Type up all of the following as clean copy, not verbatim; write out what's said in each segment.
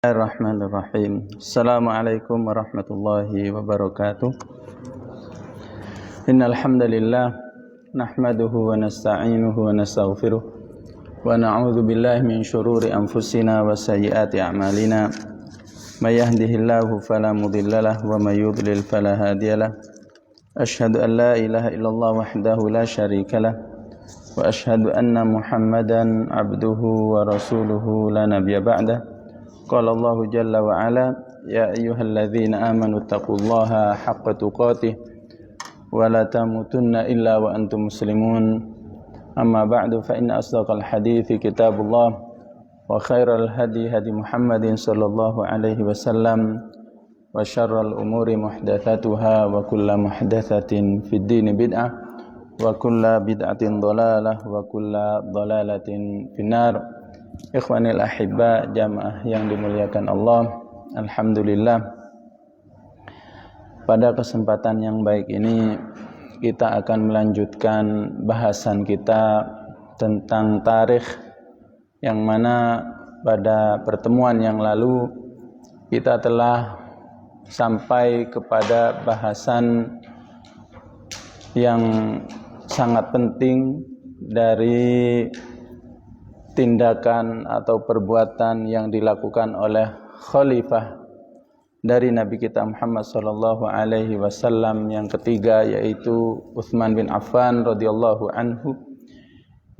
Bismillahirrahmanirrahim. Assalamualaikum warahmatullahi wabarakatuh. Innal hamdalillah nahmaduhu wa nasta'inuhu wa nastaghfiruh wa na'udzu billahi min shururi anfusina wa sayyiati a'malina. May yahdihillahu fala mudhillalah wa may yudlil fala hadiyalah. Asyhadu an la ilaha illallah wahdahu la syarikalah wa asyhadu anna Muhammadan abduhu wa rasuluhu la nabiyya ba'dah. Qala Allahu jalla wa ala ya ayyuhalladzina amanu taqullaha haqqa tuqatih wa la tamutunna illa wa antum muslimun. Amma ba'du fa inna asdaqal hadithi kitabullah wa khairal hadi hadi Muhammadin sallallahu alaihi wasallam wa syarral umuri muhdatsatuha wa kullu muhdatsatin fid dini bid'ah wa kullu bid'atin dhalalah wa kullu dhalalatin finnar. Ikhwanil ahibba, jamaah yang dimuliakan Allah, alhamdulillah pada kesempatan yang baik ini kita akan melanjutkan bahasan kita tentang tarikh, yang mana pada pertemuan yang lalu kita telah sampai kepada bahasan yang sangat penting dari tindakan atau perbuatan yang dilakukan oleh khalifah dari Nabi kita Muhammad sallallahu alaihi wasallam yang ketiga, yaitu Utsman bin Affan radhiyallahu anhu,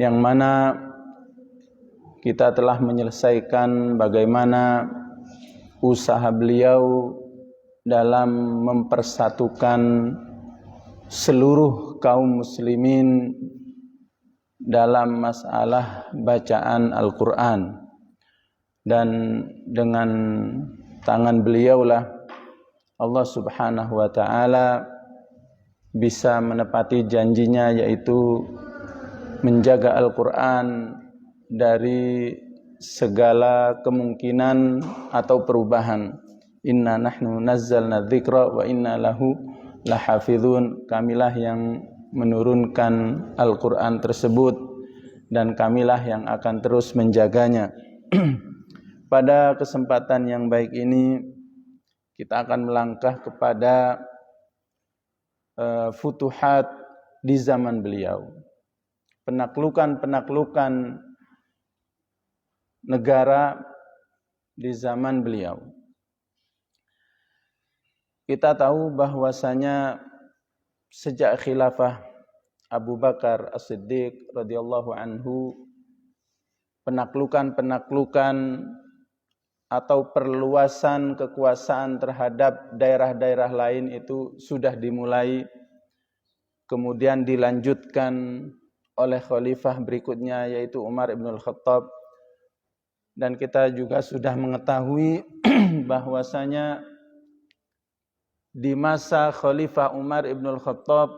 yang mana kita telah menyelesaikan bagaimana usaha beliau dalam mempersatukan seluruh kaum muslimin dalam masalah bacaan Al-Quran, dan dengan tangan beliaulah Allah subhanahu wa ta'ala bisa menepati janjinya, yaitu menjaga Al-Quran dari segala kemungkinan atau perubahan. Inna nahnu nazzalna dzikra wa inna lahu lahafizun. Kamilah yang menurunkan Al-Quran tersebut dan kamilah yang akan terus menjaganya. Pada kesempatan yang baik ini kita akan melangkah kepada futuhat di zaman beliau, penaklukan negara di zaman beliau. Kita tahu bahwasanya sejak khilafah Abu Bakar As-Siddiq radhiyallahu anhu, penaklukan atau perluasan kekuasaan terhadap daerah-daerah lain itu sudah dimulai, kemudian dilanjutkan oleh khalifah berikutnya, yaitu Umar ibn al-Khattab. Dan kita juga sudah mengetahui bahwasanya di masa Khalifah Umar ibn al-Khattab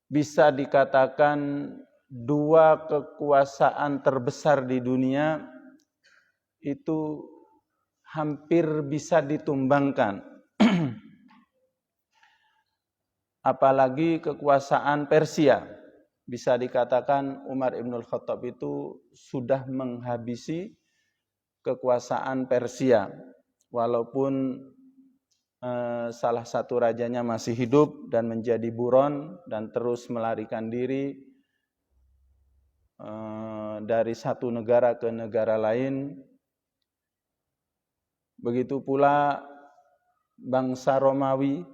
bisa dikatakan dua kekuasaan terbesar di dunia itu hampir bisa ditumbangkan. Apalagi kekuasaan Persia, bisa dikatakan Umar ibn al-Khattab itu sudah menghabisi kekuasaan Persia, walaupun salah satu rajanya masih hidup dan menjadi buron dan terus melarikan diri dari satu negara ke negara lain. Begitu pula bangsa Romawi,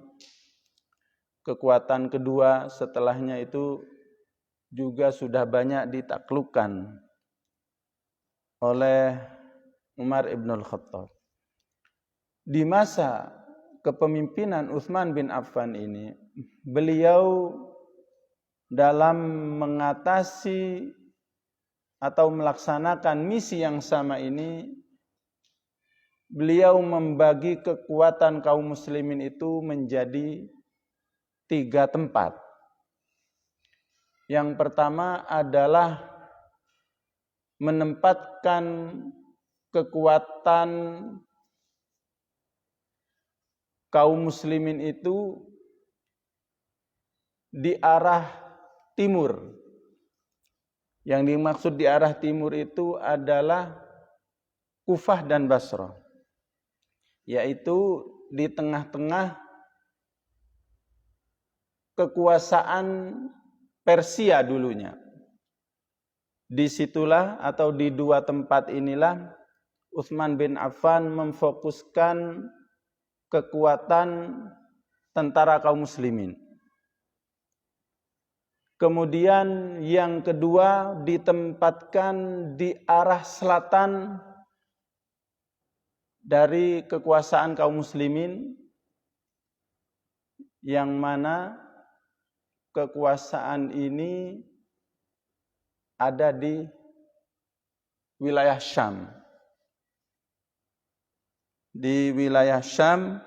kekuatan kedua setelahnya itu juga sudah banyak ditaklukkan oleh Umar ibn al-Khattab. Di masa kepemimpinan Utsman bin Affan ini, beliau dalam mengatasi atau melaksanakan misi yang sama ini, beliau membagi kekuatan kaum muslimin itu menjadi 3 tempat. Yang pertama adalah menempatkan kekuatan kaum muslimin itu di arah timur. Yang dimaksud di arah timur itu adalah Kufah dan Basrah, yaitu di tengah-tengah kekuasaan Persia dulunya. Disitulah atau di dua tempat inilah Utsman bin Affan memfokuskan kekuatan tentara kaum muslimin. Kemudian yang kedua ditempatkan di arah selatan dari kekuasaan kaum muslimin, yang mana kekuasaan ini ada di wilayah Syam. Di wilayah Syam,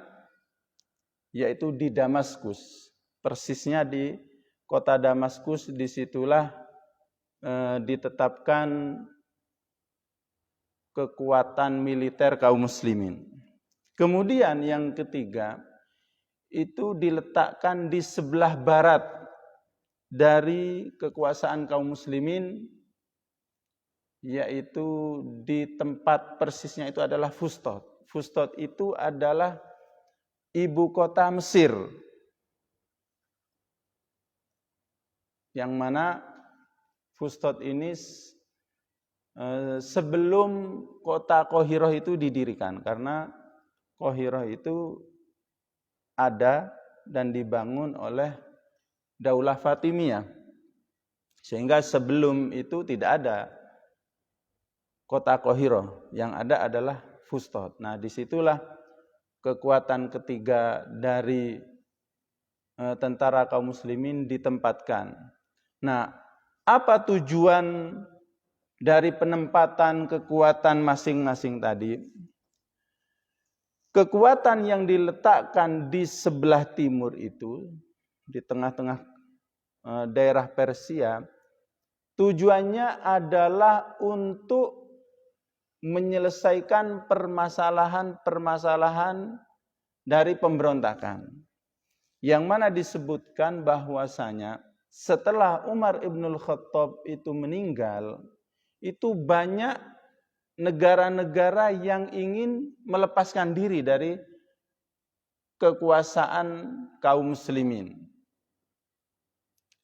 yaitu di Damaskus. Persisnya di kota Damaskus, disitulah ditetapkan kekuatan militer kaum muslimin. Kemudian yang ketiga, itu diletakkan di sebelah barat dari kekuasaan kaum muslimin, yaitu di tempat persisnya itu adalah Fustot. Fustot itu adalah ibu kota Mesir, yang mana Fustot ini sebelum kota Qaahirah itu didirikan, karena Qaahirah itu ada dan dibangun oleh Daulah Fatimiyah, sehingga sebelum itu tidak ada kota Qaahirah, yang ada adalah Fustot. Nah, disitulah kekuatan ketiga dari tentara kaum muslimin ditempatkan. Nah, apa tujuan dari penempatan kekuatan masing-masing tadi? Kekuatan yang diletakkan di sebelah timur itu, di tengah-tengah daerah Persia, tujuannya adalah untuk menyelesaikan permasalahan-permasalahan dari pemberontakan. Yang mana disebutkan bahwasanya setelah Umar Ibnul Khattab itu meninggal, itu banyak negara-negara yang ingin melepaskan diri dari kekuasaan kaum muslimin.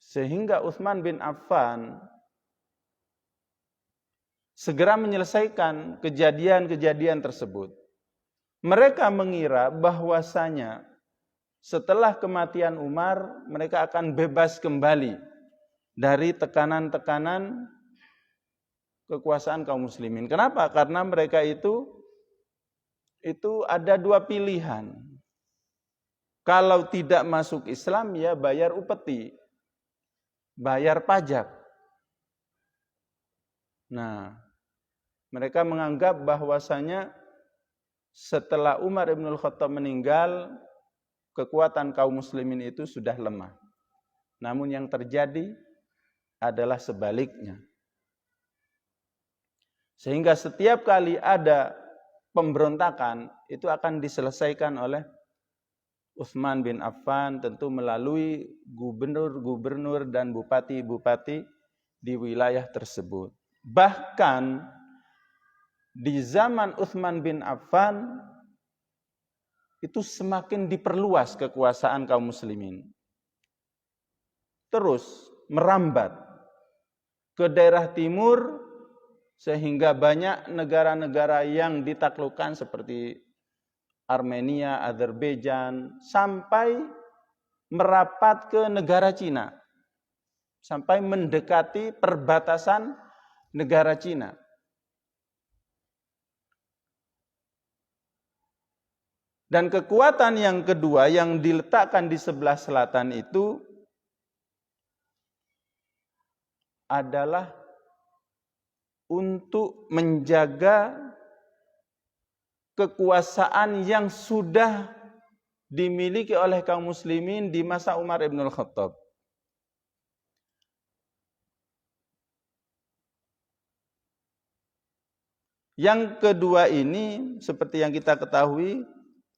Sehingga Utsman bin Affan segera menyelesaikan kejadian-kejadian tersebut. Mereka mengira bahwasanya setelah kematian Umar, mereka akan bebas kembali dari tekanan-tekanan kekuasaan kaum muslimin. Kenapa? Karena mereka itu ada dua pilihan. Kalau tidak masuk Islam, ya bayar upeti, bayar pajak. Nah, mereka menganggap bahwasanya setelah Umar Ibnul Khattab meninggal, kekuatan kaum muslimin itu sudah lemah. Namun yang terjadi adalah sebaliknya. Sehingga setiap kali ada pemberontakan, itu akan diselesaikan oleh Utsman bin Affan, tentu melalui gubernur-gubernur dan bupati-bupati di wilayah tersebut. Bahkan di zaman Utsman bin Affan itu semakin diperluas kekuasaan kaum muslimin. Terus merambat ke daerah timur, sehingga banyak negara-negara yang ditaklukkan seperti Armenia, Azerbaijan, sampai merapat ke negara Cina, sampai mendekati perbatasan negara Cina. Dan kekuatan yang kedua yang diletakkan di sebelah selatan itu adalah untuk menjaga kekuasaan yang sudah dimiliki oleh kaum muslimin di masa Umar Ibnul Khattab. Yang kedua ini, seperti yang kita ketahui,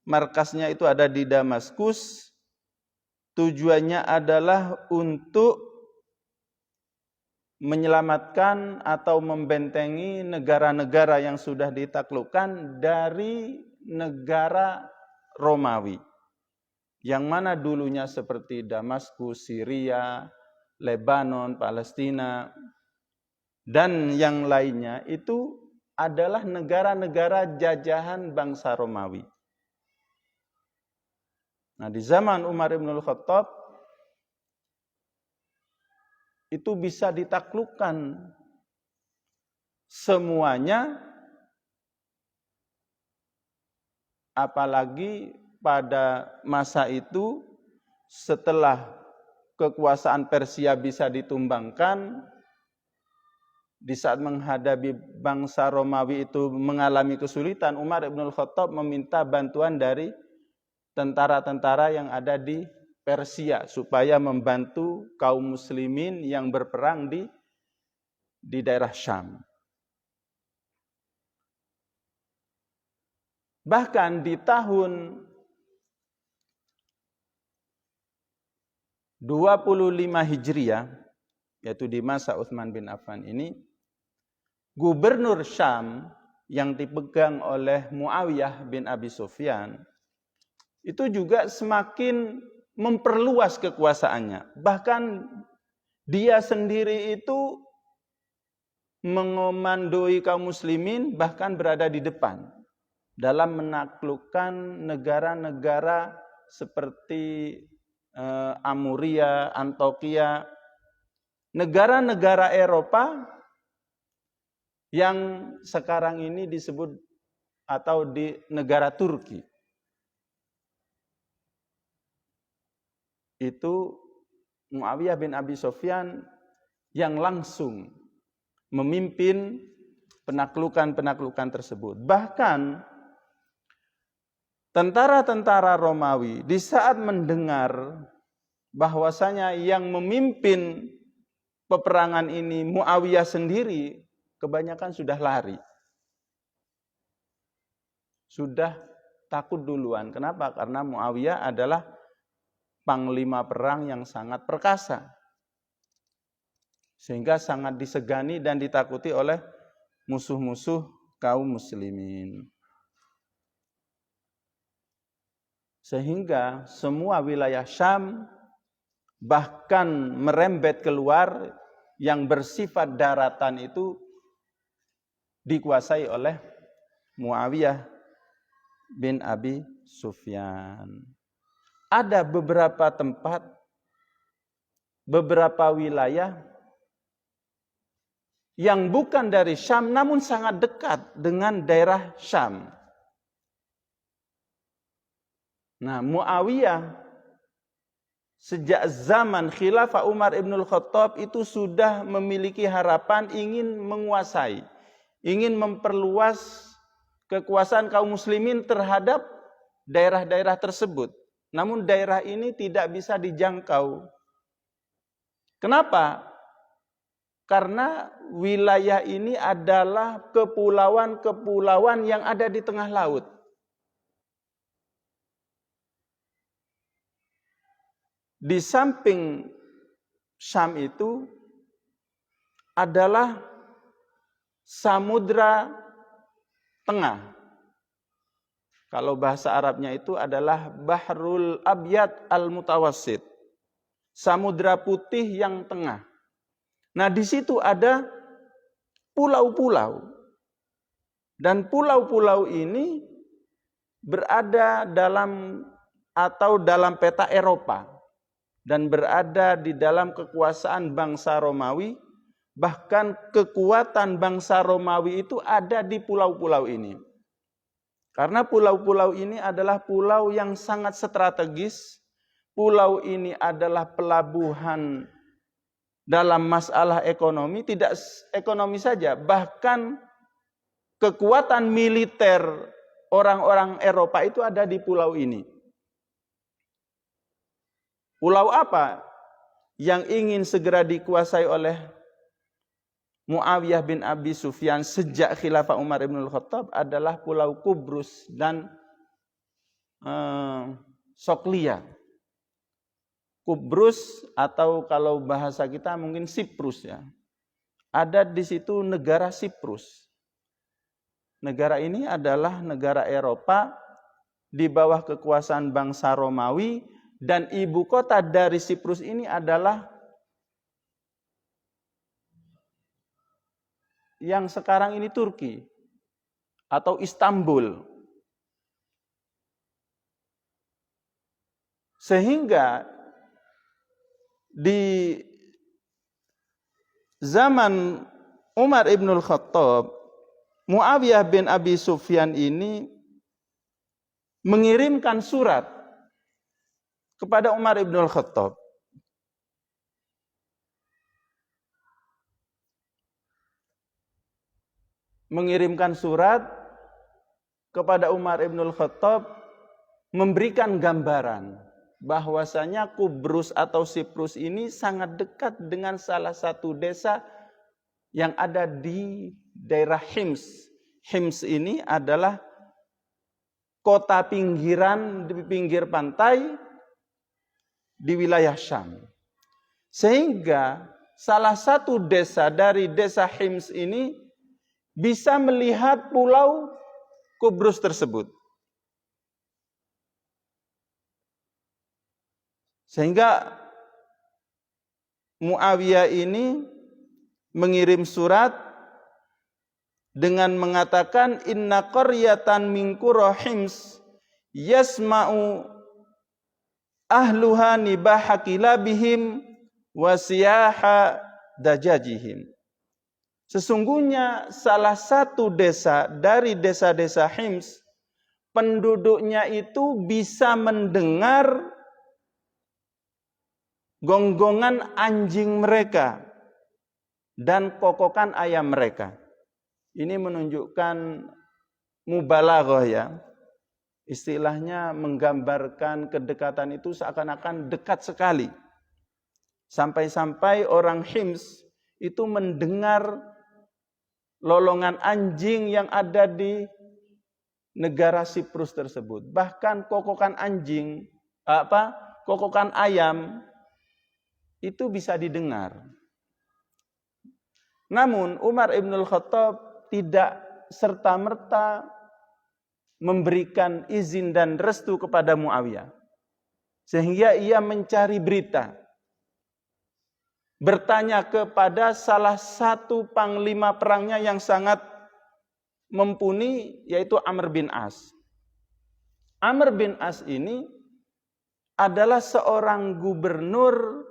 markasnya itu ada di Damaskus. Tujuannya adalah untuk menyelamatkan atau membentengi negara-negara yang sudah ditaklukkan dari negara Romawi, yang mana dulunya seperti Damaskus, Syria, Lebanon, Palestina, dan yang lainnya itu adalah negara-negara jajahan bangsa Romawi. Nah, di zaman Umar ibn al-Khattab itu bisa ditaklukkan semuanya, apalagi pada masa itu setelah kekuasaan Persia bisa ditumbangkan, di saat menghadapi bangsa Romawi itu mengalami kesulitan, Umar ibn al-Khattab meminta bantuan dari tentara-tentara yang ada di Persia supaya membantu kaum muslimin yang berperang di daerah Syam. Bahkan di tahun 25 Hijriah, yaitu di masa Utsman bin Affan ini, gubernur Syam yang dipegang oleh Muawiyah bin Abi Sufyan itu juga semakin memperluas kekuasaannya. Bahkan dia sendiri itu mengomandoi kaum muslimin, bahkan berada di depan dalam menaklukkan negara-negara seperti Amuria, Antokia, negara-negara Eropa yang sekarang ini disebut atau di negara Turki. Itu Muawiyah bin Abi Sufyan yang langsung memimpin penaklukan-penaklukan tersebut. Bahkan tentara-tentara Romawi di saat mendengar bahwasanya yang memimpin peperangan ini Muawiyah sendiri, kebanyakan sudah lari. Sudah takut duluan. Kenapa? Karena Muawiyah adalah panglima perang yang sangat perkasa, sehingga sangat disegani dan ditakuti oleh musuh-musuh kaum muslimin. Sehingga semua wilayah Syam bahkan merembet keluar yang bersifat daratan itu dikuasai oleh Muawiyah bin Abi Sufyan. Ada beberapa tempat, beberapa wilayah yang bukan dari Syam namun sangat dekat dengan daerah Syam. Nah, Muawiyah sejak zaman Khilafah Umar ibn al-Khattab itu sudah memiliki harapan ingin menguasai, ingin memperluas kekuasaan kaum muslimin terhadap daerah-daerah tersebut. Namun daerah ini tidak bisa dijangkau. Kenapa? Karena wilayah ini adalah kepulauan-kepulauan yang ada di tengah laut. Di samping Syam itu adalah Samudra Tengah. Kalau bahasa Arabnya itu adalah Bahrul Abyad Al-Mutawassit. Samudra Putih yang tengah. Nah, di situ ada pulau-pulau. Dan pulau-pulau ini berada dalam peta Eropa dan berada di dalam kekuasaan bangsa Romawi. Bahkan kekuatan bangsa Romawi itu ada di pulau-pulau ini. Karena pulau-pulau ini adalah pulau yang sangat strategis. Pulau ini adalah pelabuhan dalam masalah ekonomi, tidak ekonomi saja, bahkan kekuatan militer orang-orang Eropa itu ada di pulau ini. Pulau apa yang ingin segera dikuasai oleh Muawiyah bin Abi Sufyan sejak Khilafah Umar ibn al-Khattab adalah Pulau Kubrus dan Soklia. Kubrus atau kalau bahasa kita mungkin Siprus ya. ada di situ negara Siprus. Negara ini adalah negara Eropa di bawah kekuasaan bangsa Romawi, dan ibu kota dari Siprus ini adalah yang sekarang ini Turki atau Istanbul. Sehingga di zaman Umar ibnul Khattab, Muawiyah bin Abi Sufyan ini mengirimkan surat kepada Umar ibnul Khattab. Mengirimkan surat kepada Umar ibnul Khattab memberikan gambaran bahwasanya Kubrus atau Siprus ini sangat dekat dengan salah satu desa yang ada di daerah Hims. Hims ini adalah kota pinggiran di pinggir pantai di wilayah Syam. Sehingga salah satu desa dari desa Hims ini bisa melihat pulau Kubrus tersebut. Sehingga Muawiyah ini mengirim surat dengan mengatakan inna qaryatan min qura Hims yasma'u ahluha nibaha kilabihim wa siyaha dajajihim. Sesungguhnya salah satu desa dari desa-desa Hims, penduduknya itu bisa mendengar gonggongan anjing mereka dan kokokan ayam mereka. Ini menunjukkan mubalaghah ya. Istilahnya menggambarkan kedekatan itu seakan-akan dekat sekali. Sampai-sampai orang Hims itu mendengar lolongan anjing yang ada di negara Siprus tersebut. Bahkan kokokan anjing, kokokan ayam itu bisa didengar. Namun Umar ibnul Khattab tidak serta-merta memberikan izin dan restu kepada Muawiyah. Sehingga ia mencari berita. Bertanya kepada salah satu panglima perangnya yang sangat mumpuni, yaitu Amr bin As. Amr bin As ini adalah seorang gubernur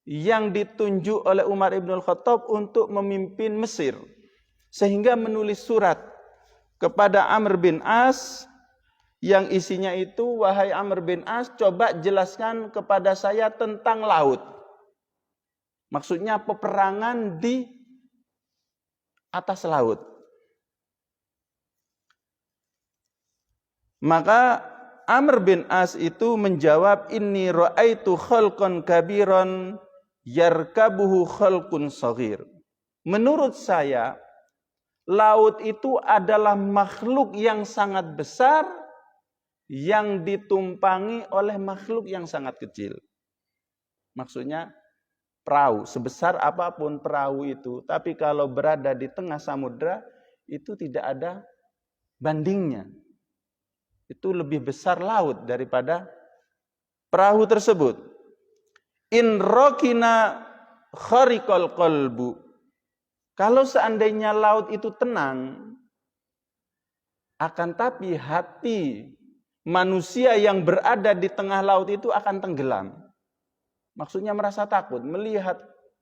yang ditunjuk oleh Umar ibnul Khattab untuk memimpin Mesir. Sehingga menulis surat kepada Amr bin As yang isinya itu, wahai Amr bin As, coba jelaskan kepada saya tentang laut. Maksudnya peperangan di atas laut. Maka Amr bin As itu menjawab, inni ra'aitu khalqan kabiran yarkabuhu khalqun saghir. Menurut saya, laut itu adalah makhluk yang sangat besar yang ditumpangi oleh makhluk yang sangat kecil. Maksudnya perahu, sebesar apapun perahu itu, tapi kalau berada di tengah samudra, itu tidak ada bandingnya. Itu lebih besar laut daripada perahu tersebut. In rokina khariqal qalbu. Kalau seandainya laut itu tenang, akan tapi hati manusia yang berada di tengah laut itu akan tenggelam. Maksudnya merasa takut, melihat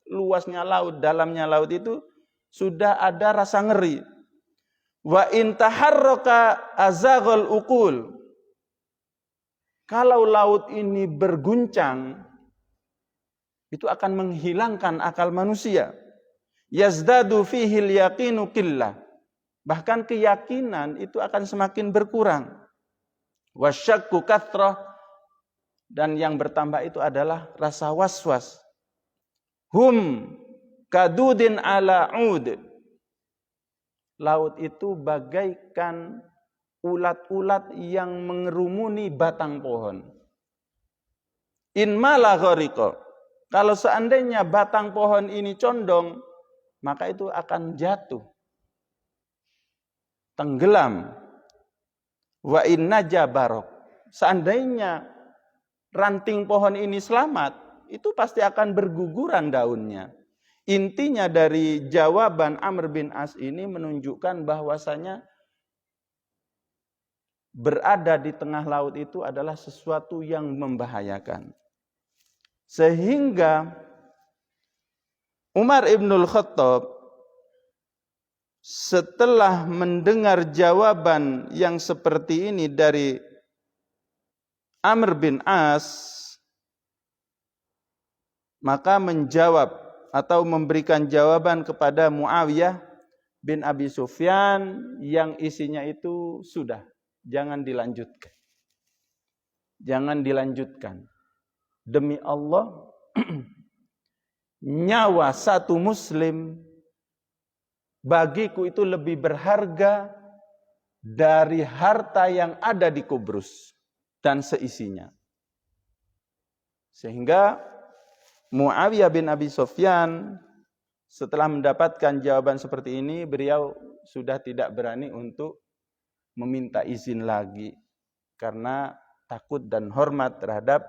luasnya laut, dalamnya laut itu sudah ada rasa ngeri. Wa in taharraka azaghal uqul. Kalau laut ini berguncang, itu akan menghilangkan akal manusia. Yazdadu fihil yaqinu qillah. Bahkan keyakinan itu akan semakin berkurang. Wasyakku kathrah. Dan yang bertambah itu adalah rasa was-was. Hum kadudin ala ud. Laut itu bagaikan ulat-ulat yang mengerumuni batang pohon. In mala ghariqa. Kalau seandainya batang pohon ini condong, maka itu akan jatuh, tenggelam. Wa inna jabarok, seandainya ranting pohon ini selamat, itu pasti akan berguguran daunnya. Intinya dari jawaban Amr bin As ini menunjukkan bahwasanya berada di tengah laut itu adalah sesuatu yang membahayakan. Sehingga Umar ibnul Khattab setelah mendengar jawaban yang seperti ini dari Amr bin As, maka menjawab atau memberikan jawaban kepada Muawiyah bin Abi Sufyan yang isinya itu sudah, jangan dilanjutkan. Jangan dilanjutkan. Demi Allah, nyawa satu muslim bagiku itu lebih berharga dari harta yang ada di Kubrus dan seisinya. Sehingga Muawiyah bin Abi Sufyan setelah mendapatkan jawaban seperti ini, beliau sudah tidak berani untuk meminta izin lagi karena takut dan hormat terhadap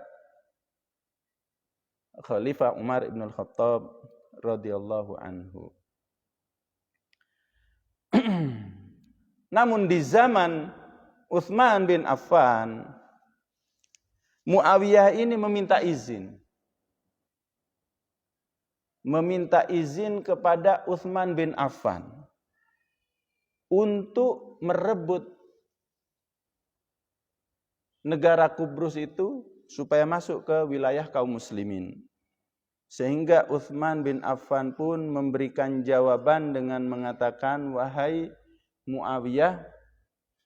Khalifah Umar ibn al-Khattab radhiyallahu anhu. Namun di zaman Utsman bin Affan, Muawiyah ini meminta izin kepada Utsman bin Affan untuk merebut negara Kubrus itu supaya masuk ke wilayah kaum muslimin. Sehingga Utsman bin Affan pun memberikan jawaban dengan mengatakan, wahai Muawiyah,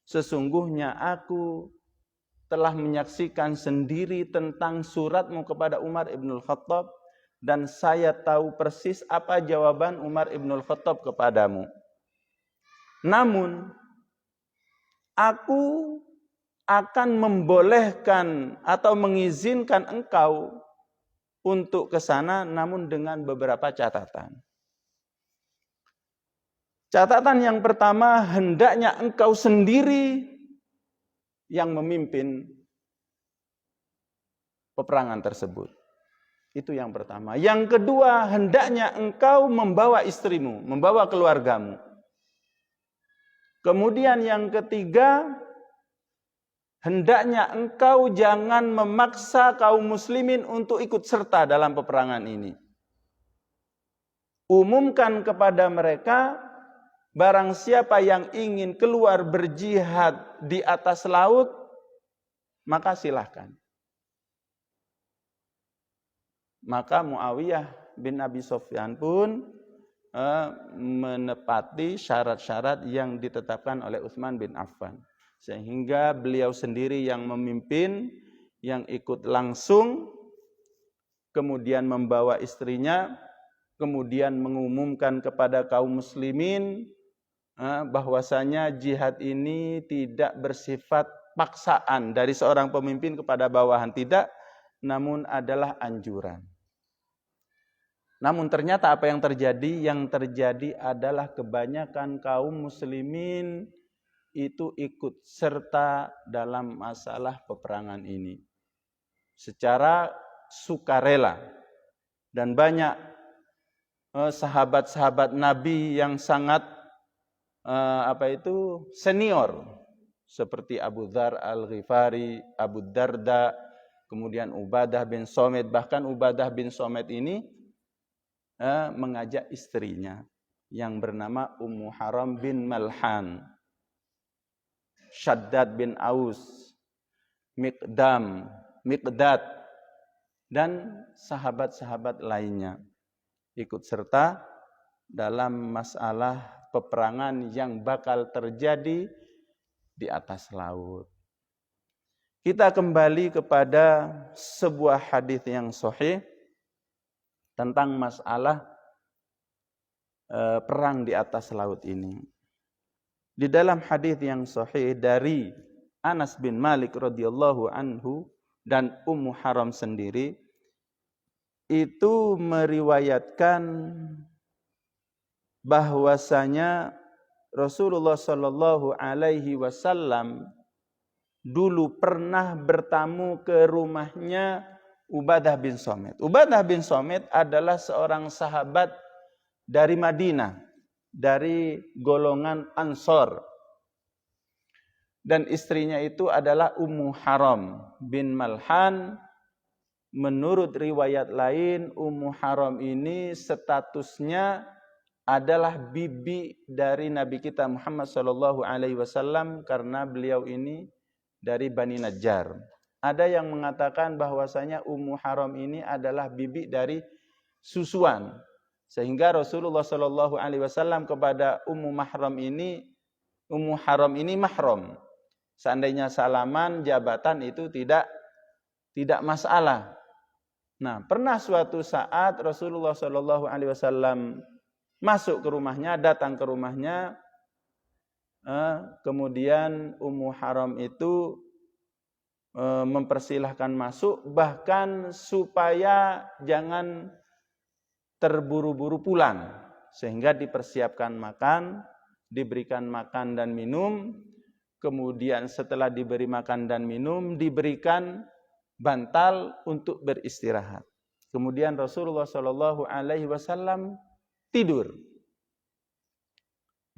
sesungguhnya aku telah menyaksikan sendiri tentang suratmu kepada Umar ibn al-Khattab, dan saya tahu persis apa jawaban Umar ibn al-Khattab kepadamu. Namun, aku akan membolehkan atau mengizinkan engkau untuk ke sana, namun dengan beberapa catatan. Catatan yang pertama, hendaknya engkau sendiri yang memimpin peperangan tersebut. Itu yang pertama. Yang kedua, hendaknya engkau membawa istrimu, membawa keluargamu. Kemudian yang ketiga, hendaknya engkau jangan memaksa kaum muslimin untuk ikut serta dalam peperangan ini. Umumkan kepada mereka, barang siapa yang ingin keluar berjihad di atas laut, maka silahkan. Maka Muawiyah bin Abi Sufyan pun menepati syarat-syarat yang ditetapkan oleh Utsman bin Affan. Sehingga beliau sendiri yang memimpin, yang ikut langsung, kemudian membawa istrinya, kemudian mengumumkan kepada kaum muslimin bahwasanya jihad ini tidak bersifat paksaan dari seorang pemimpin kepada bawahan, tidak, namun adalah anjuran. Namun ternyata apa yang terjadi? Yang terjadi adalah kebanyakan kaum muslimin itu ikut serta dalam masalah peperangan ini secara sukarela. Dan banyak sahabat-sahabat Nabi yang sangat senior, seperti Abu Dzar Al-Ghifari, Abu Darda, kemudian Ubadah bin Somit. Bahkan Ubadah bin Somit ini mengajak istrinya yang bernama Ummu Haram bin Malhan, Shaddad bin Aus, Miqdad, dan sahabat-sahabat lainnya ikut serta dalam masalah peperangan yang bakal terjadi di atas laut. Kita kembali kepada sebuah hadis yang sahih tentang masalah perang di atas laut ini. Di dalam hadis yang sahih dari Anas bin Malik radhiyallahu anhu dan Ummu Haram sendiri, itu meriwayatkan bahwasanya Rasulullah Shallallahu Alaihi Wasallam dulu pernah bertamu ke rumahnya Ubadah bin Samit. Ubadah bin Samit adalah seorang sahabat dari Madinah, dari golongan Ansor. Dan istrinya itu adalah Ummu Haram bin Malhan. Menurut riwayat lain, Ummu Haram ini statusnya adalah bibi dari Nabi kita Muhammad Sallallahu Alaihi Wasallam karena beliau ini dari Bani Najjar. Ada yang mengatakan bahwasanya Ummu Haram ini adalah bibi dari susuan, sehingga Rasulullah Sallallahu Alaihi Wasallam kepada Ummu Haram ini mahram. Seandainya salaman jabatan itu tidak masalah. Nah, pernah suatu saat Rasulullah Sallallahu Alaihi Wasallam masuk ke rumahnya, datang ke rumahnya, kemudian Ummu Haram itu mempersilahkan masuk, bahkan supaya jangan terburu-buru pulang, sehingga dipersiapkan makan, diberikan makan dan minum, kemudian setelah diberi makan dan minum, diberikan bantal untuk beristirahat. Kemudian Rasulullah Shallallahu Alaihi Wasallam tidur.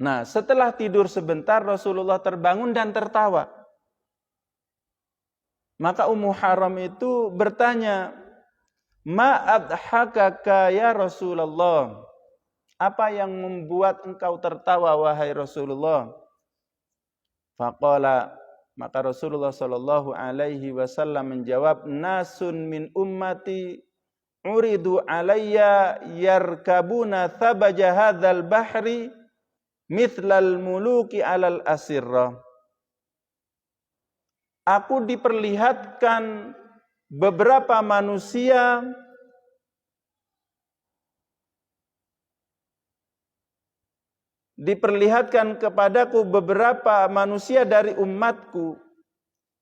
Nah, setelah tidur sebentar Rasulullah terbangun dan tertawa. Maka Ummu Haram itu bertanya, "Ma adhakaka ya Rasulullah?" Apa yang membuat engkau tertawa wahai Rasulullah? Faqala, maka Rasulullah Shallallahu Alaihi Wasallam menjawab, "Nasun min ummati uridu alayya yarkabuna thabaja hadzal bahri mithlal muluki alal asirra." Aku diperlihatkan beberapa manusia kepadaku beberapa manusia dari umatku,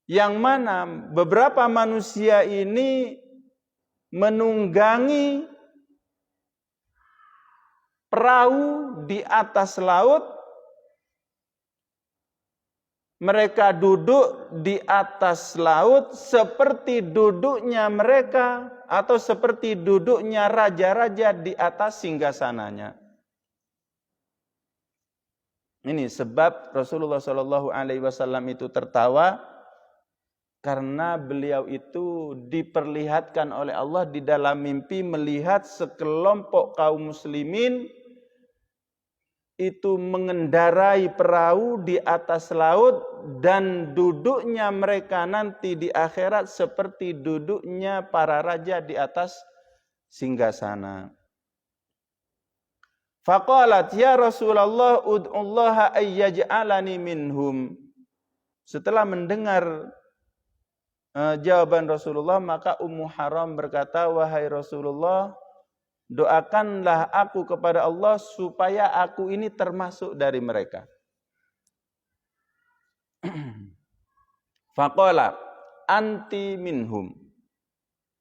yang mana beberapa manusia ini menunggangi perahu di atas laut. Mereka duduk di atas laut seperti duduknya mereka atau seperti duduknya raja-raja di atas singgasananya. Ini sebab Rasulullah Shallallahu Alaihi Wasallam itu tertawa karena beliau itu diperlihatkan oleh Allah di dalam mimpi melihat sekelompok kaum muslimin itu mengendarai perahu di atas laut dan duduknya mereka nanti di akhirat seperti duduknya para raja di atas singgasana. Faqalat ya Rasulullah ud'ullaha ayyaj'alani minhum. Setelah mendengar jawaban Rasulullah, maka Ummu Haram berkata, "Wahai Rasulullah, doakanlah aku kepada Allah supaya aku ini termasuk dari mereka." Faqala anti minhum.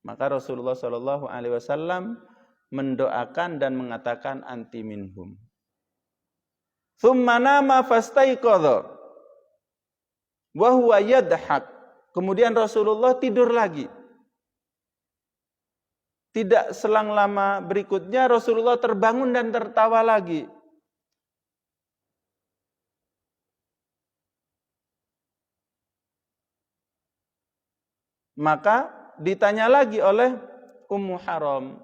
Maka Rasulullah Shallallahu Alaihi Wasallam mendoakan dan mengatakan anti minhum. Thumma nama fastaiqadha wa huwa yadhak. Kemudian Rasulullah tidur lagi. Tidak selang lama berikutnya Rasulullah terbangun dan tertawa lagi. Maka ditanya lagi oleh Ummu Haram,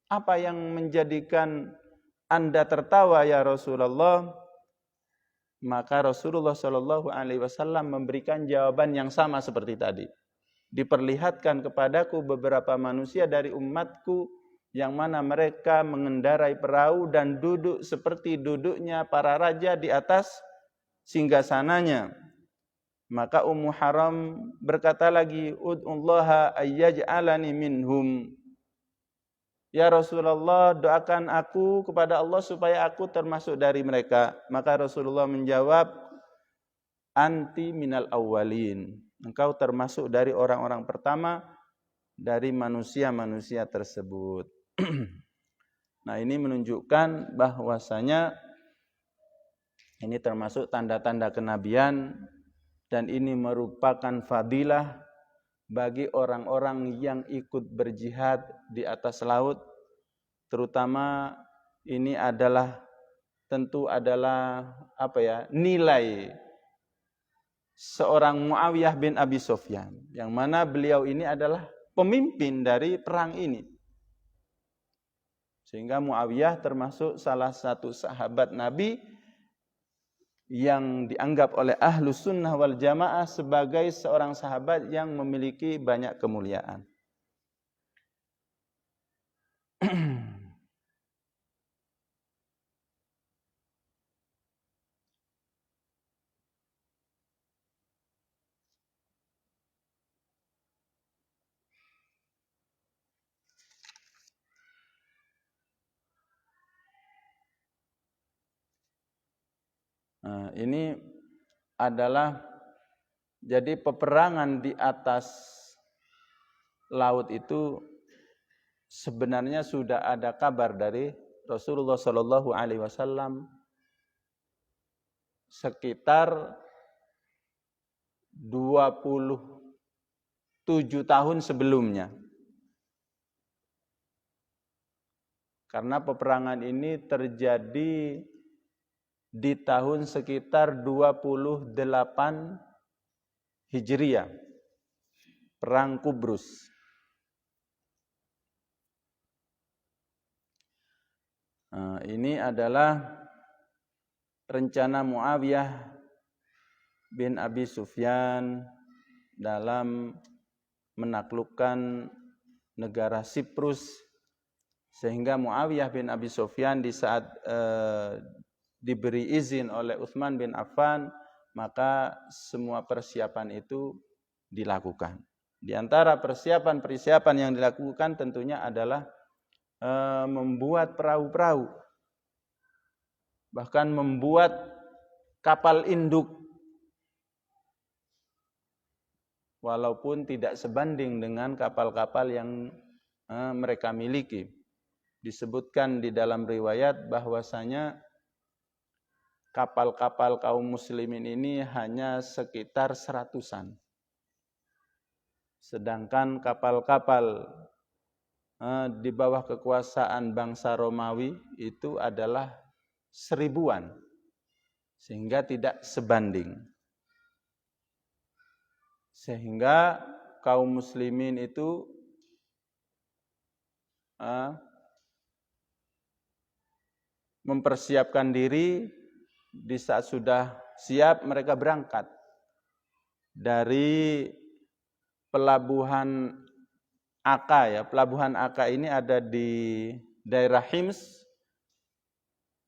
"Apa yang menjadikan Anda tertawa ya Rasulullah?" Maka Rasulullah Shallallahu Alaihi Wasallam memberikan jawaban yang sama seperti tadi. Diperlihatkan kepadaku beberapa manusia dari umatku yang mana mereka mengendarai perahu dan duduk seperti duduknya para raja di atas singgasananya. Maka Ummu Haram berkata lagi, "Ud'ullaha ayyaj'alani minhum." Ya Rasulullah, doakan aku kepada Allah supaya aku termasuk dari mereka. Maka Rasulullah menjawab, "Anti minal awwalin." Engkau termasuk dari orang-orang pertama dari manusia-manusia tersebut. Nah, ini menunjukkan bahwasanya ini termasuk tanda-tanda kenabian dan ini merupakan fadilah bagi orang-orang yang ikut berjihad di atas laut, terutama ini tentu adalah nilai seorang Muawiyah bin Abi Sufyan, yang mana beliau ini adalah pemimpin dari perang ini. Sehingga Muawiyah termasuk salah satu sahabat Nabi yang dianggap oleh Ahlus Sunnah wal Jamaah sebagai seorang sahabat yang memiliki banyak kemuliaan. Nah, ini adalah jadi peperangan di atas laut itu sebenarnya sudah ada kabar dari Rasulullah Shallallahu Alaihi Wasallam sekitar 27 tahun sebelumnya. Karena peperangan ini terjadi di tahun sekitar 28 Hijriah, Perang Qubrus. Nah, ini adalah rencana Muawiyah bin Abi Sufyan dalam menaklukkan negara Siprus, sehingga Muawiyah bin Abi Sufyan di saat diberi izin oleh Utsman bin Affan, maka semua persiapan itu dilakukan. Di antara persiapan yang dilakukan tentunya adalah membuat perahu-perahu, bahkan membuat kapal induk, walaupun tidak sebanding dengan kapal-kapal yang mereka miliki. Disebutkan di dalam riwayat bahwasanya kapal-kapal kaum muslimin ini hanya sekitar 100-an. Sedangkan kapal-kapal di bawah kekuasaan bangsa Romawi itu adalah 1000-an. Sehingga tidak sebanding. Sehingga kaum muslimin itu mempersiapkan diri. Di saat sudah siap, mereka berangkat dari pelabuhan Aka, ya. Pelabuhan Aka ini ada di daerah Hims,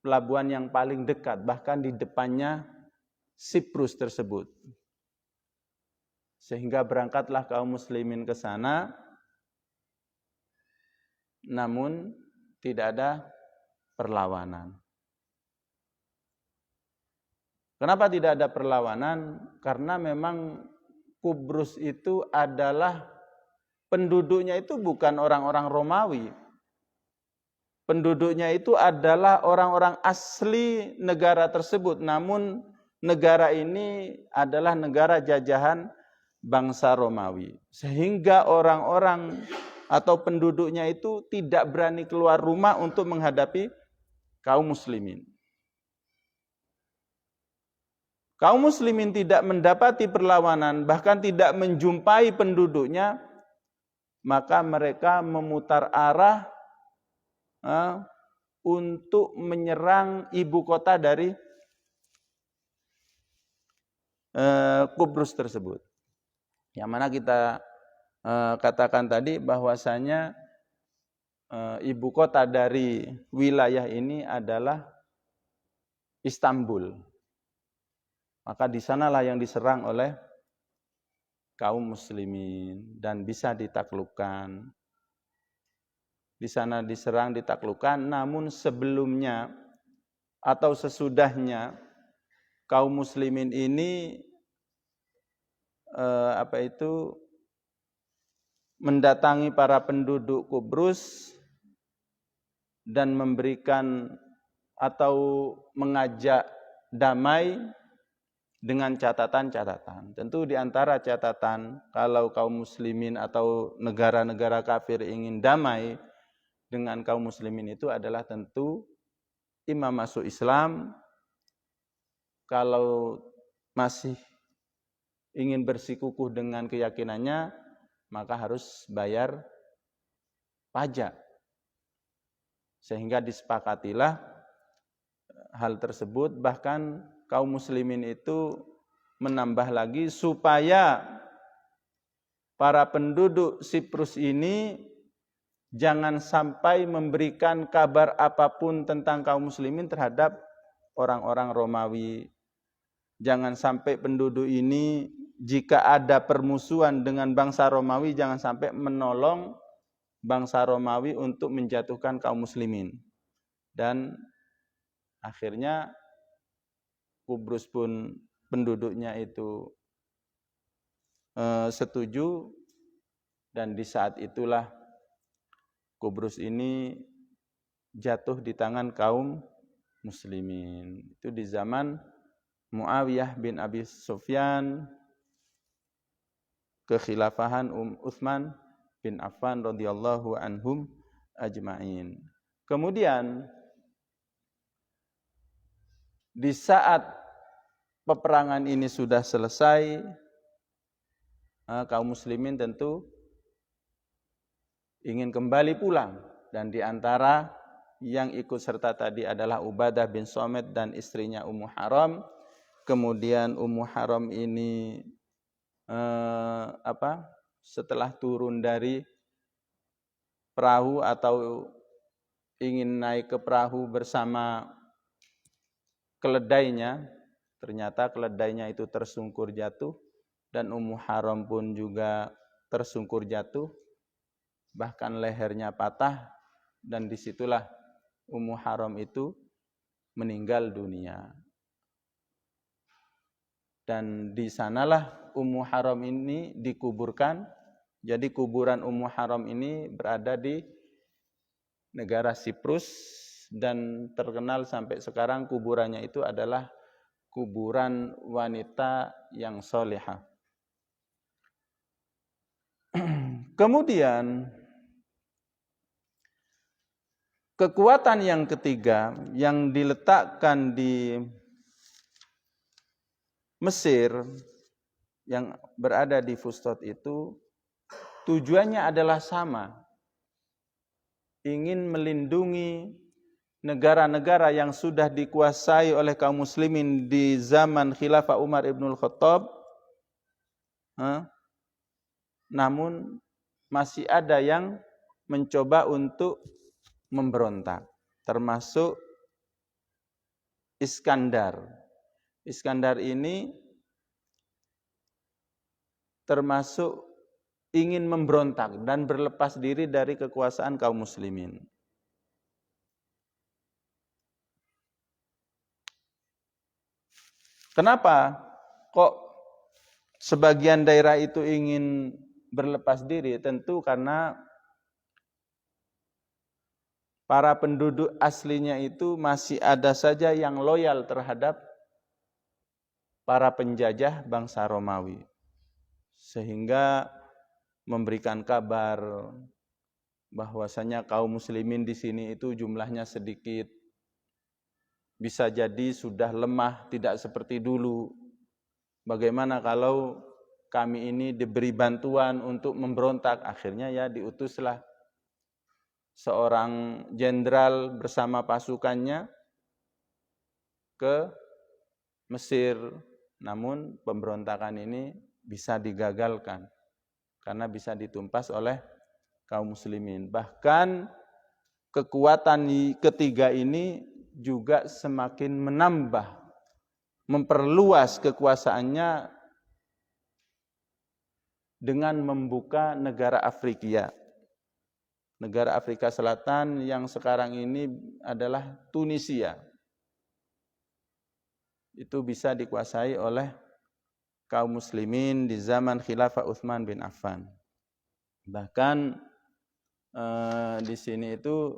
pelabuhan yang paling dekat, bahkan di depannya Siprus tersebut. Sehingga berangkatlah kaum muslimin ke sana, namun tidak ada perlawanan. Kenapa tidak ada perlawanan? Karena memang Qubrus itu adalah penduduknya itu bukan orang-orang Romawi. Penduduknya itu adalah orang-orang asli negara tersebut. Namun negara ini adalah negara jajahan bangsa Romawi. Sehingga orang-orang atau penduduknya itu tidak berani keluar rumah untuk menghadapi kaum muslimin. Kaum muslimin tidak mendapati perlawanan, bahkan tidak menjumpai penduduknya, maka mereka memutar arah untuk menyerang ibu kota dari Qubrus tersebut. Yang mana kita katakan tadi bahwasanya ibu kota dari wilayah ini adalah Istanbul. Maka di sanalah yang diserang oleh kaum muslimin dan bisa ditaklukkan. Di sana diserang, ditaklukkan, namun sebelumnya atau sesudahnya kaum muslimin ini mendatangi para penduduk Qubrus dan memberikan atau mengajak damai dengan catatan-catatan. Tentu di antara catatan kalau kaum muslimin atau negara-negara kafir ingin damai dengan kaum muslimin itu adalah tentu imam masuk Islam, kalau masih ingin bersikukuh dengan keyakinannya maka harus bayar pajak. Sehingga disepakatilah hal tersebut, bahkan kaum muslimin itu menambah lagi supaya para penduduk Siprus ini jangan sampai memberikan kabar apapun tentang kaum muslimin terhadap orang-orang Romawi. Jangan sampai penduduk ini jika ada permusuhan dengan bangsa Romawi, jangan sampai menolong bangsa Romawi untuk menjatuhkan kaum muslimin. Dan akhirnya Kubrus pun penduduknya itu setuju, dan di saat itulah Kubrus ini jatuh di tangan kaum muslimin. Itu di zaman Muawiyah bin Abi Sufyan, kekhilafahan Utsman bin Affan radhiyallahu anhum ajma'in. Kemudian di saat peperangan ini sudah selesai, kaum muslimin tentu ingin kembali pulang, dan di antara yang ikut serta tadi adalah Ubadah bin Somit dan istrinya Ummu Haram. Kemudian Ummu Haram ini setelah turun dari perahu atau ingin naik ke perahu bersama keledainya, ternyata keledainya itu tersungkur jatuh, dan Ummu Haram pun juga tersungkur jatuh, bahkan lehernya patah, dan disitulah Ummu Haram itu meninggal dunia. Dan di sanalah Ummu Haram ini dikuburkan. Jadi kuburan Ummu Haram ini berada di negara Siprus, dan terkenal sampai sekarang kuburannya itu adalah kuburan wanita yang solehah. Kemudian kekuatan yang ketiga yang diletakkan di Mesir yang berada di Fustot itu tujuannya adalah sama, ingin melindungi negara-negara yang sudah dikuasai oleh kaum muslimin di zaman Khilafah Umar ibn Khattab, namun masih ada yang mencoba untuk memberontak, termasuk Iskandar. Iskandar ini termasuk ingin memberontak dan berlepas diri dari kekuasaan kaum muslimin. Kenapa kok sebagian daerah itu ingin berlepas diri? Tentu karena para penduduk aslinya itu masih ada saja yang loyal terhadap para penjajah bangsa Romawi, sehingga memberikan kabar bahwasanya kaum muslimin di sini itu jumlahnya sedikit, bisa jadi sudah lemah, tidak seperti dulu. Bagaimana kalau kami ini diberi bantuan untuk memberontak? Akhirnya ya diutuslah seorang jenderal bersama pasukannya ke Mesir. Namun pemberontakan ini bisa digagalkan karena bisa ditumpas oleh kaum muslimin. Bahkan kekuatan ketiga ini juga semakin menambah, memperluas kekuasaannya dengan membuka negara Afrika. Negara Afrika Selatan yang sekarang ini adalah Tunisia. Itu bisa dikuasai oleh kaum muslimin di zaman Khilafah Utsman bin Affan. Bahkan di sini itu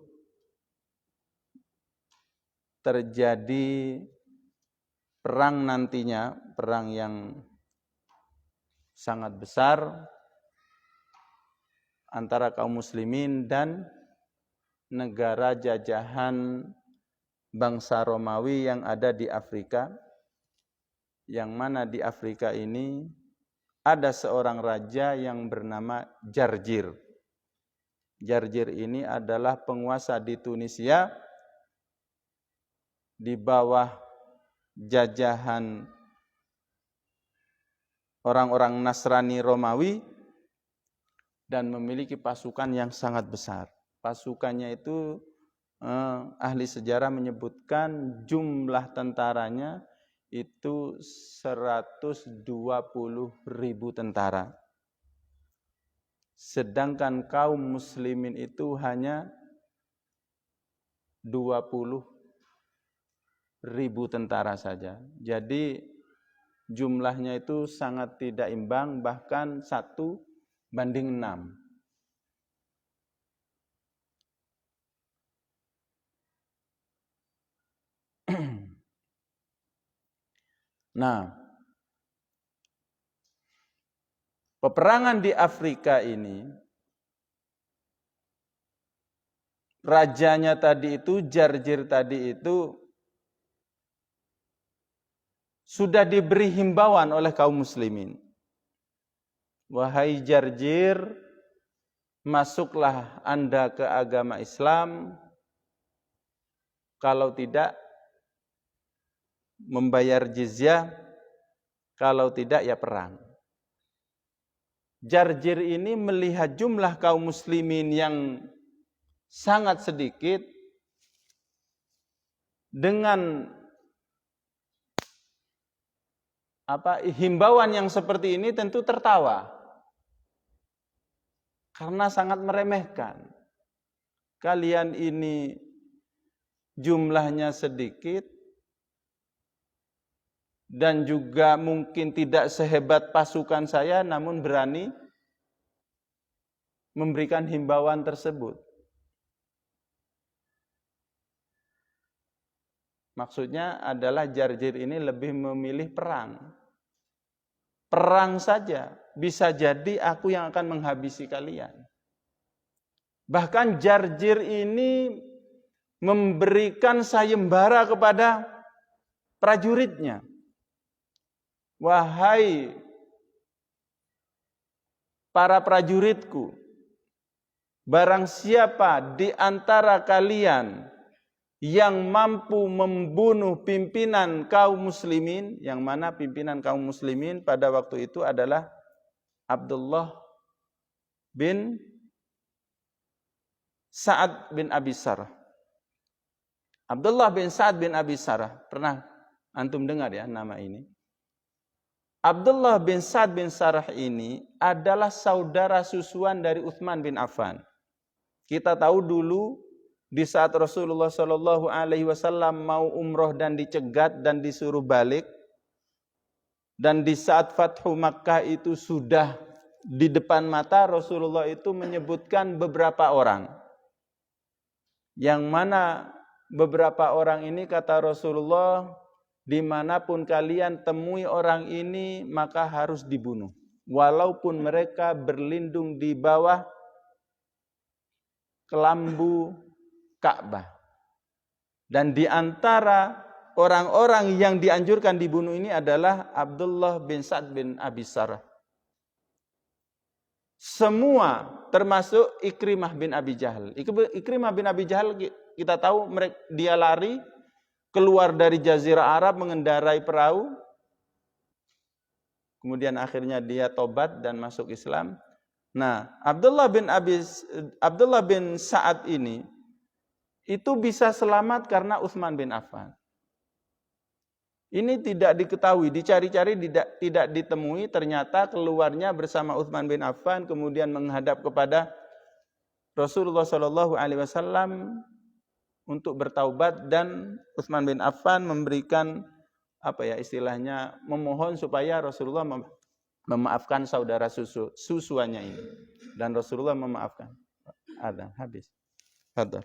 terjadi perang nantinya, perang yang sangat besar antara kaum muslimin dan negara jajahan bangsa Romawi yang ada di Afrika, yang mana di Afrika ini ada seorang raja yang bernama Jarjir. Jarjir ini adalah penguasa di Tunisia di bawah jajahan orang-orang Nasrani Romawi dan memiliki pasukan yang sangat besar. Pasukannya itu ahli sejarah menyebutkan jumlah tentaranya itu 120.000 tentara. Sedangkan kaum muslimin itu hanya 20.000 tentara saja. Jadi jumlahnya itu sangat tidak imbang, bahkan 1:6. Nah, peperangan di Afrika ini, rajanya tadi itu, Jarjir tadi itu, sudah diberi himbauan oleh kaum muslimin. Wahai Jarjir, masuklah Anda ke agama Islam, kalau tidak membayar jizyah, kalau tidak ya perang. Jarjir ini melihat jumlah kaum muslimin yang sangat sedikit, dengan himbauan yang seperti ini tentu tertawa, karena sangat meremehkan. Kalian ini jumlahnya sedikit dan juga mungkin tidak sehebat pasukan saya, namun berani memberikan himbauan tersebut. Maksudnya adalah Jarjir ini lebih memilih perang. Perang saja, bisa jadi aku yang akan menghabisi kalian. Bahkan Jarjir ini memberikan sayembara kepada prajuritnya. Wahai para prajuritku, barang siapa di antara kalian yang mampu membunuh pimpinan kaum muslimin, yang mana pimpinan kaum muslimin pada waktu itu adalah Abdullah bin Sa'ad bin Abi Sarh. Abdullah bin Sa'ad bin Abi Sarh, pernah antum dengar ya nama ini? Abdullah bin Sa'ad bin Sarh ini adalah saudara susuan dari Utsman bin Affan. Kita tahu dulu di saat Rasulullah Shallallahu Alaihi Wasallam mau umroh dan dicegat dan disuruh balik, dan di saat Fathu Makkah itu sudah di depan mata Rasulullah itu menyebutkan beberapa orang, yang mana beberapa orang ini kata Rasulullah, dimanapun kalian temui orang ini maka harus dibunuh, walaupun mereka berlindung di bawah kelambu Ka'bah. Dan di antara orang-orang yang dianjurkan dibunuh ini adalah Abdullah bin Sa'ad bin Abi Sarh. Semua termasuk Ikrimah bin Abi Jahal. Ikrimah bin Abi Jahal kita tahu dia lari keluar dari Jazirah Arab mengendarai perahu. Kemudian akhirnya dia tobat dan masuk Islam. Nah, Abdullah bin Sa'ad ini itu bisa selamat karena Utsman bin Affan. Ini tidak diketahui, dicari-cari tidak ditemui, ternyata keluarnya bersama Utsman bin Affan kemudian menghadap kepada Rasulullah Shallallahu Alaihi Wasallam untuk bertaubat, dan Utsman bin Affan memberikan istilahnya memohon supaya Rasulullah memaafkan saudara susuannya ini, dan Rasulullah memaafkan. Ada habis. Ada.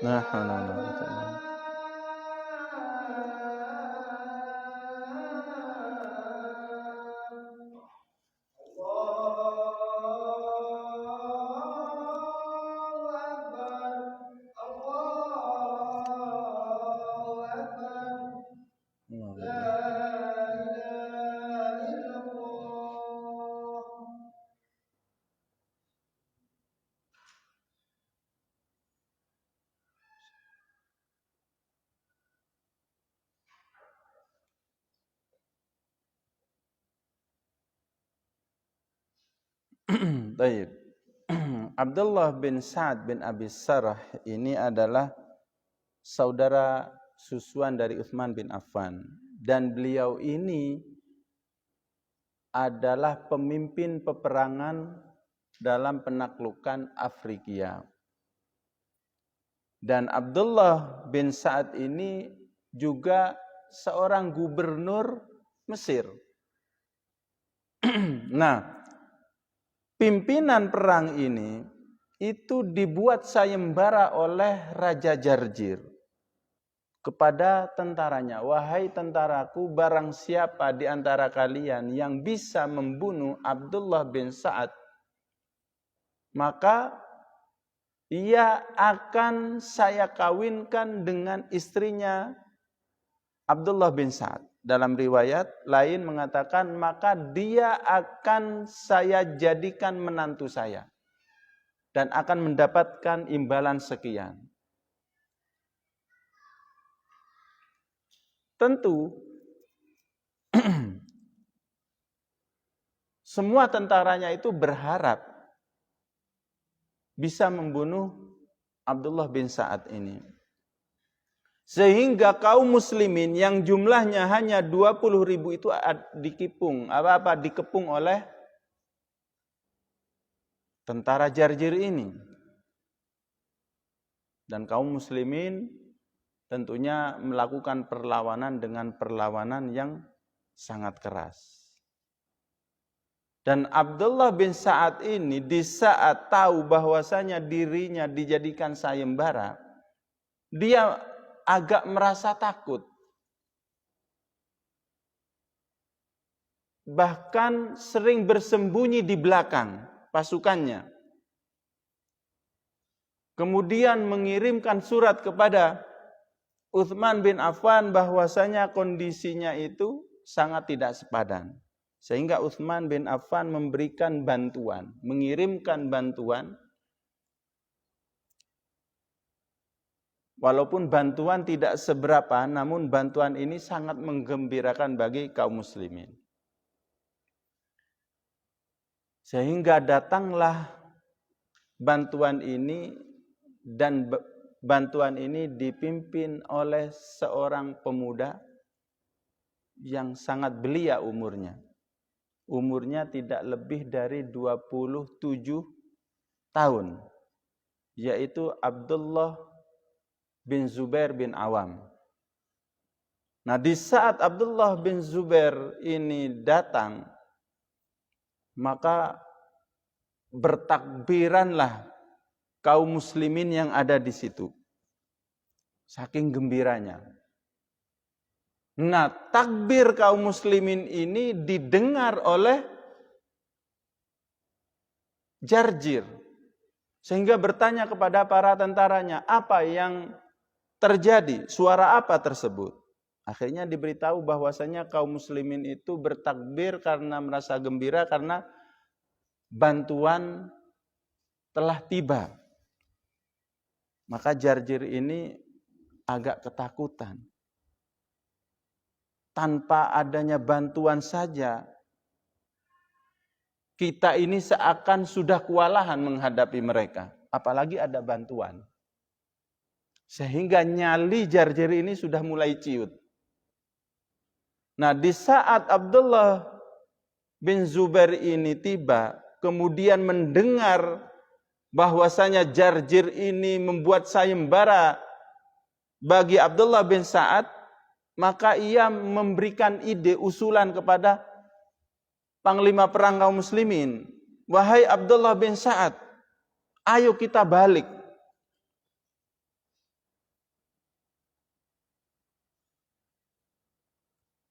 La haula wala quwwata illa billah. Baik. Abdullah bin Sa'ad bin Abi Sarh ini adalah saudara susuan dari Utsman bin Affan, dan beliau ini adalah pemimpin peperangan dalam penaklukan Afrika. Dan Abdullah bin Sa'ad ini juga seorang gubernur Mesir. Nah, pimpinan perang ini itu dibuat sayembara oleh Raja Jarjir kepada tentaranya. Wahai tentaraku, barang siapa di antara kalian yang bisa membunuh Abdullah bin Sa'ad, maka ia akan saya kawinkan dengan istrinya Abdullah bin Sa'ad. Dalam riwayat lain mengatakan, maka dia akan saya jadikan menantu saya dan akan mendapatkan imbalan sekian. Tentu semua tentaranya itu berharap bisa membunuh Abdullah bin Sa'ad ini. Sehingga kaum muslimin yang jumlahnya hanya 20.000 itu dikepung oleh tentara Jarjir ini. Dan kaum muslimin tentunya melakukan perlawanan dengan perlawanan yang sangat keras. Dan Abdullah bin Sa'ad ini di saat tahu bahwasanya dirinya dijadikan sayembara, dia agak merasa takut. Bahkan sering bersembunyi di belakang pasukannya. Kemudian mengirimkan surat kepada Utsman bin Affan bahwasanya kondisinya itu sangat tidak sepadan. Sehingga Utsman bin Affan memberikan bantuan, mengirimkan bantuan. Walaupun bantuan tidak seberapa, namun bantuan ini sangat menggembirakan bagi kaum muslimin. Sehingga datanglah bantuan ini, dan bantuan ini dipimpin oleh seorang pemuda yang sangat belia umurnya. Umurnya tidak lebih dari 27 tahun, yaitu Abdullah bin Zubair bin Awam. Nah, di saat Abdullah bin Zubair ini datang, maka bertakbiranlah kaum muslimin yang ada di situ. Saking gembiranya. Nah, takbir kaum muslimin ini didengar oleh Jarjir. Sehingga bertanya kepada para tentaranya, apa yang terjadi? Suara apa tersebut? Akhirnya diberitahu bahwasanya kaum muslimin itu bertakbir karena merasa gembira karena bantuan telah tiba. Maka Jarjir ini agak ketakutan. Tanpa adanya bantuan saja, kita ini seakan sudah kewalahan menghadapi mereka. Apalagi ada bantuan. Sehingga nyali Jarjir ini sudah mulai ciut. Nah, di saat Abdullah bin Zubair ini tiba, kemudian mendengar bahwasanya Jarjir ini membuat sayembara bagi Abdullah bin Sa'ad, maka ia memberikan ide usulan kepada panglima perang kaum muslimin. Wahai Abdullah bin Sa'ad, ayo kita balik.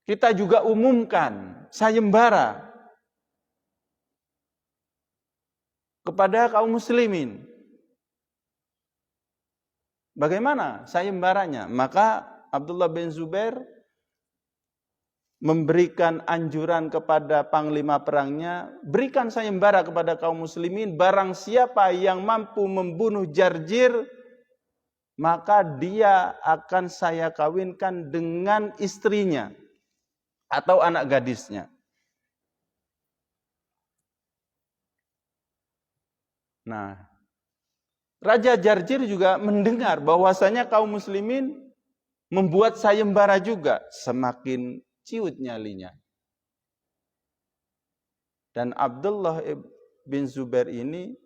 Kita juga umumkan sayembara kepada kaum muslimin. Bagaimana sayembaranya? Maka Abdullah bin Zubair memberikan anjuran kepada panglima perangnya, berikan sayembara kepada kaum muslimin, barang siapa yang mampu membunuh Jarjir, maka dia akan saya kawinkan dengan istrinya atau anak gadisnya. Nah, Raja Jarjir juga mendengar bahwasanya kaum muslimin membuat sayembara juga, semakin ciut nyalinya. Dan Abdullah bin Zubair ini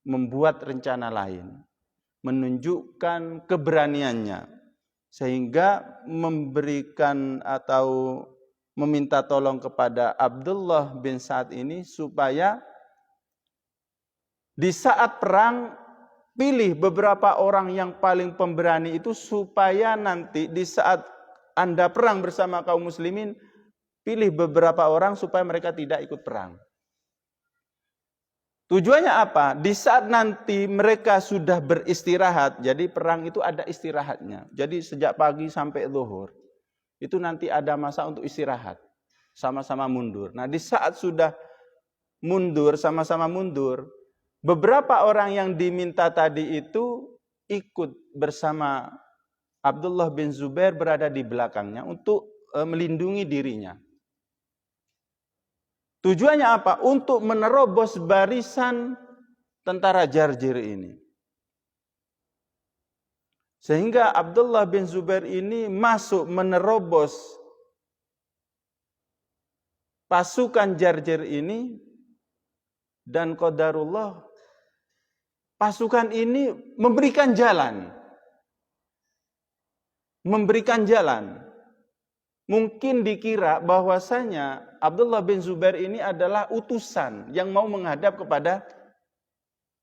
membuat rencana lain, menunjukkan keberaniannya, sehingga memberikan atau meminta tolong kepada Abdullah bin Sa'ad ini supaya di saat perang pilih beberapa orang yang paling pemberani itu, supaya nanti di saat Anda perang bersama kaum muslimin, pilih beberapa orang supaya mereka tidak ikut perang. Tujuannya apa? Di saat nanti mereka sudah beristirahat, jadi perang itu ada istirahatnya. Jadi sejak pagi sampai zuhur, itu nanti ada masa untuk istirahat, sama-sama mundur. Nah, di saat sudah mundur, sama-sama mundur, beberapa orang yang diminta tadi itu ikut bersama Abdullah bin Zubair berada di belakangnya untuk melindungi dirinya. Tujuannya apa? Untuk menerobos barisan tentara Jarjir ini. Sehingga Abdullah bin Zubair ini masuk menerobos pasukan Jarjir ini, dan qadarullah pasukan ini memberikan jalan. Mungkin dikira bahwasanya Abdullah bin Zubair ini adalah utusan yang mau menghadap kepada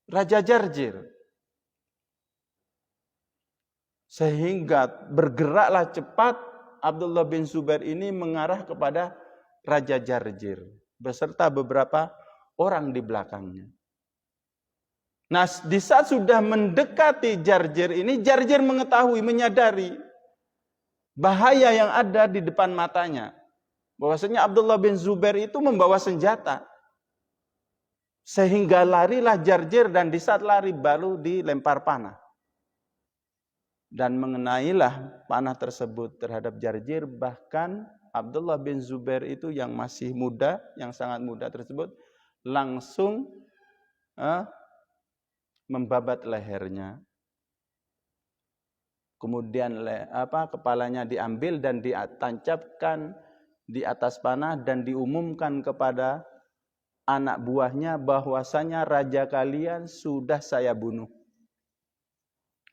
Raja Jarjir. Sehingga bergeraklah cepat Abdullah bin Zubair ini mengarah kepada Raja Jarjir beserta beberapa orang di belakangnya. Nah, di saat sudah mendekati Jarjir ini, Jarjir mengetahui, menyadari bahaya yang ada di depan matanya. Bahwasanya Abdullah bin Zubair itu membawa senjata. Sehingga larilah Jarjir, dan di saat lari baru dilempar panah. Dan mengenailah panah tersebut terhadap Jarjir. Bahkan Abdullah bin Zubair itu yang masih muda, yang sangat muda tersebut, langsung membabat lehernya. Kemudian kepalanya diambil dan ditancapkan di atas panah, dan diumumkan kepada anak buahnya bahwasanya raja kalian sudah saya bunuh.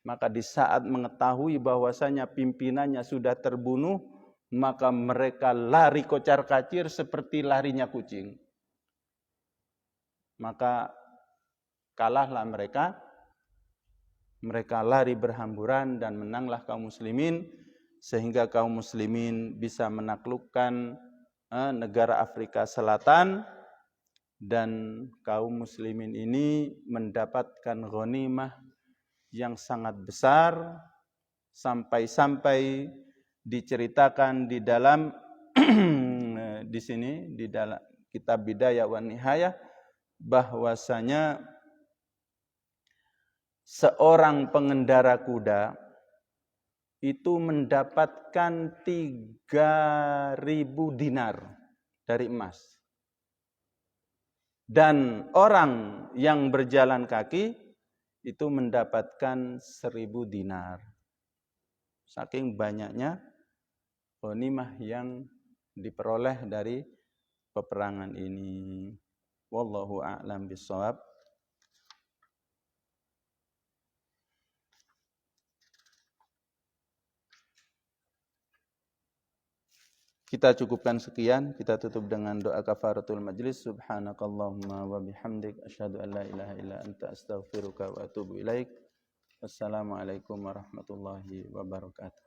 Maka di saat mengetahui bahwasanya pimpinannya sudah terbunuh, maka mereka lari kocar-kacir seperti larinya kucing. Maka kalahlah mereka. Mereka lari berhamburan dan menanglah kaum muslimin, sehingga kaum muslimin bisa menaklukkan negara Afrika Selatan, dan kaum muslimin ini mendapatkan ghanimah yang sangat besar, sampai-sampai diceritakan di dalam di sini di dalam kitab Bidayah wa Nihayah bahwasanya seorang pengendara kuda itu mendapatkan 3.000 dinar dari emas. Dan orang yang berjalan kaki itu mendapatkan 1.000 dinar. Saking banyaknya ghanimah yang diperoleh dari peperangan ini. Wallahu a'lam bishawab. Kita cukupkan sekian, kita tutup dengan doa kafaratul majlis. Subhanakallahumma wa bihamdik asyhadu an la ilaha illa anta astaghfiruka wa atubu ilaik. Wassalamualaikum warahmatullahi wabarakatuh.